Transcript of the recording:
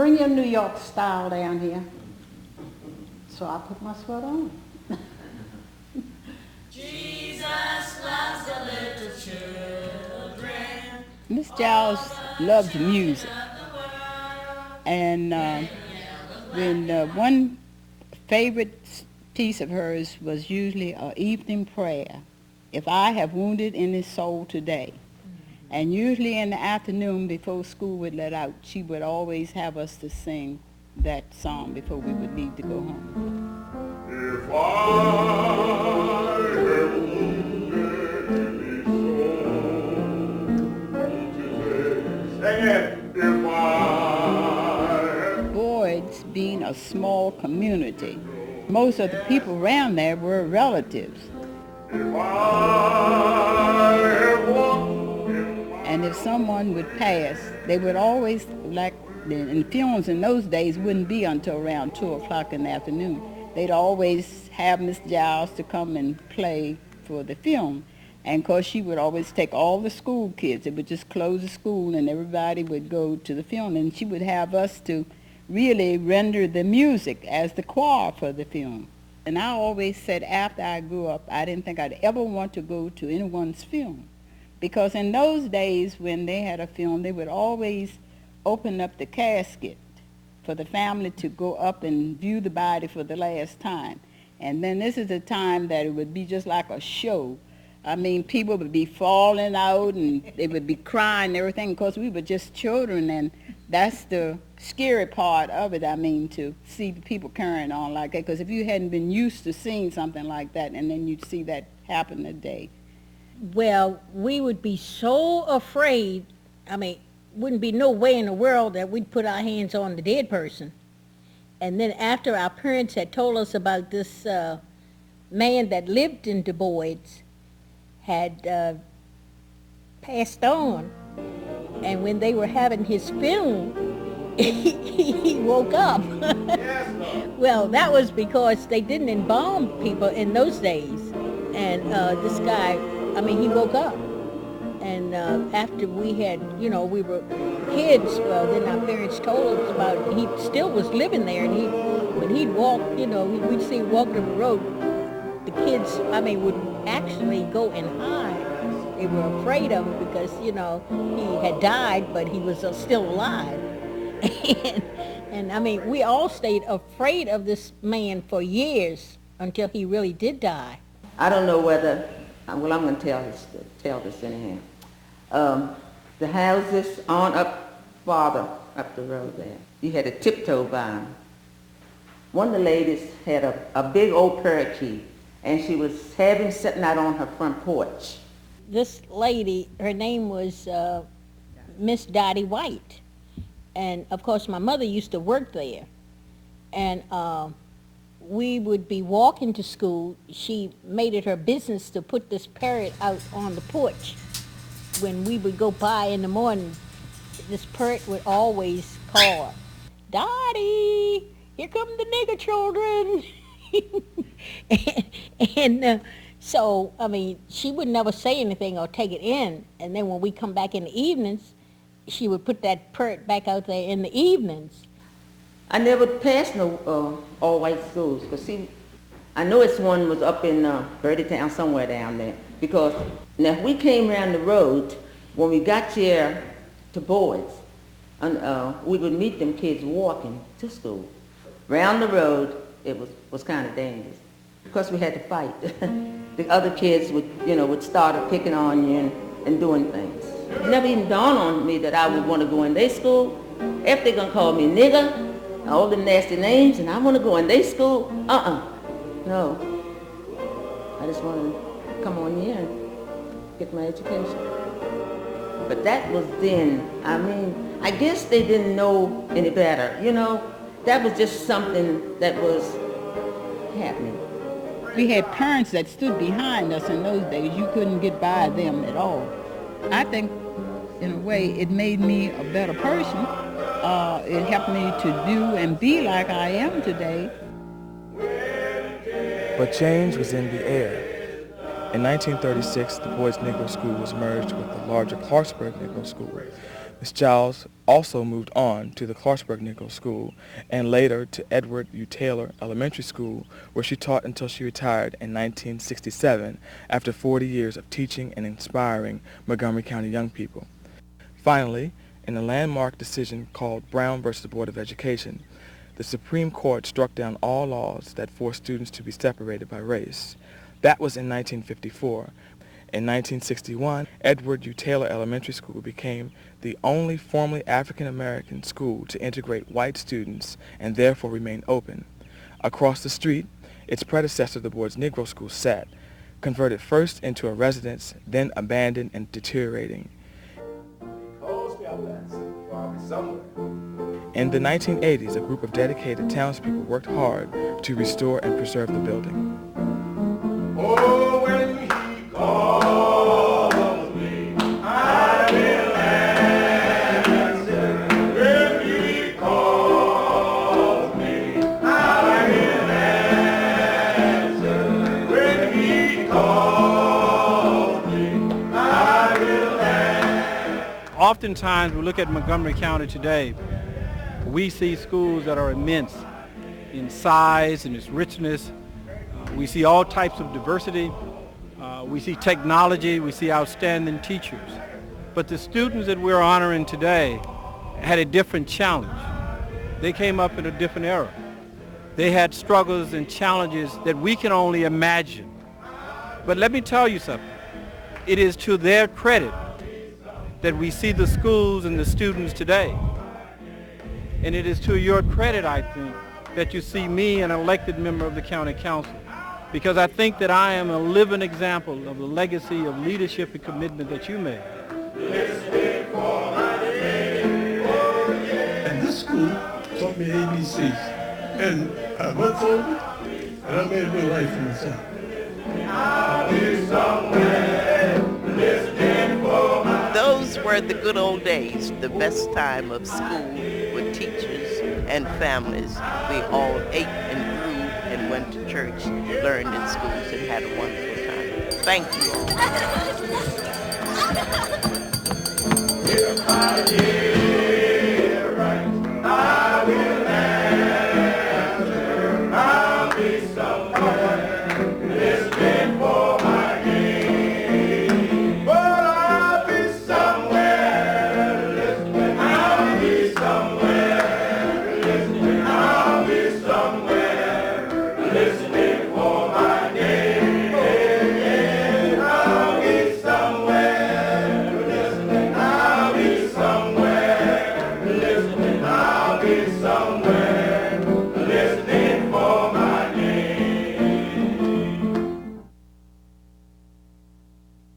bring your New York style down here. So I put my sweater on. Jesus loves the little children. Miss Giles loves music. And one favorite piece of hers was usually an evening prayer. If I have wounded any soul today. And usually in the afternoon before school would let out, she would always have us to sing that song before we would leave to go home. If I have wounded any soul today, sing it. If I have... Boyds being a small community, most of the people around there were relatives. If I have walked and if someone would pass, they would always, like in films in those days, wouldn't be until around 2 o'clock in the afternoon. They'd always have Miss Giles to come and play for the film. And of course, she would always take all the school kids. It would just close the school and everybody would go to the film. And she would have us to really render the music as the choir for the film. And I always said after I grew up, I didn't think I'd ever want to go to anyone's film. Because in those days when they had a film, they would always open up the casket for the family to go up and view the body for the last time. And then this is the time that it would be just like a show. I mean, people would be falling out and they would be crying and everything because we were just children, and that's the scary part of it, I mean, to see the people carrying on like that. Because if you hadn't been used to seeing something like that and then you'd see that happen today. Well, we would be so afraid, I mean, wouldn't be no way in the world that we'd put our hands on the dead person. And then after our parents had told us about this man that lived in Du Bois, had passed on, and when they were having his funeral, he woke up. Well, that was because they didn't embalm people in those days. And this guy, I mean, he woke up. And after we had, you know, we were kids, well, then our parents told us about, he still was living there, and when he'd walk, you know, we'd see him walking up the road, the kids, I mean, would actually go and hide. They were afraid of him because, you know, he had died, but he was still alive. and I mean, we all stayed afraid of this man for years until he really did die. I don't know whether, well, I'm going to tell this anyhow. The houses on up farther up the road there, you had a tiptoe vine. One of the ladies had a big old parakeet, and she was sitting out on her front porch. This lady, her name was Miss Dottie White. And of course my mother used to work there. And we would be walking to school. She made it her business to put this parrot out on the porch. When we would go by in the morning, this parrot would always call her, "Dottie, here come the nigger children." and so, I mean, she would never say anything or take it in. And then when we come back in the evenings, she would put that parrot back out there in the evenings. I never passed no all-white schools, because see, I know it's one was up in Birdie-town, somewhere down there, because now if we came around the road, when we got here to Boyds, we would meet them kids walking to school. Round the road, it was kind of dangerous, because we had to fight. The other kids would start picking on you and doing things. It never even dawned on me that I would want to go in their school. If they're going to call me nigger, all the nasty names, and I want to go in their school, no. I just want to come on here and get my education. But that was then. I mean, I guess they didn't know any better, you know. That was just something that was happening. We had parents that stood behind us in those days. You couldn't get by them at all. I think, in a way, it made me a better person. It helped me to do and be like I am today. But change was in the air. In 1936, the Boyds Negro School was merged with the larger Clarksburg Negro School. Miss Giles also moved on to the Clarksburg Negro School and later to Edward U. Taylor Elementary School, where she taught until she retired in 1967 after 40 years of teaching and inspiring Montgomery County young people. Finally, in a landmark decision called Brown versus Board of Education, the Supreme Court struck down all laws that forced students to be separated by race. That was in 1954. In 1961, Edward U. Taylor Elementary School became the only formerly African-American school to integrate white students and therefore remain open. Across the street, its predecessor, the Boyds Negro School, sat, converted first into a residence, then abandoned and deteriorating. In the 1980s, a group of dedicated townspeople worked hard to restore and preserve the building. Oh, when he calls me, I will answer. When he calls me, I will answer. When he calls me, I will answer. Oftentimes, we look at Montgomery County today, we see schools that are immense in size and its richness. We see all types of diversity. We see technology. We see outstanding teachers. But the students that we're honoring today had a different challenge. They came up in a different era. They had struggles and challenges that we can only imagine. But let me tell you something. It is to their credit that we see the schools and the students today. And it is to your credit, I think, that you see me, an elected member of the county council, because I think that I am a living example of the legacy of leadership and commitment that you made. And this school taught me ABCs. And I went through it, and I made a good life for myself. Those were the good old days, the best time of school with teachers and families. We all ate and grew and went to church, learned in schools, and had a wonderful time. Thank you all. If I hear right, I will answer. I'll be somewhere listening for my game. But I'll be somewhere listening. I'll be somewhere listening. I'll be somewhere listening for my game. I'll be somewhere listening. I'll be somewhere listening. I'll be somewhere.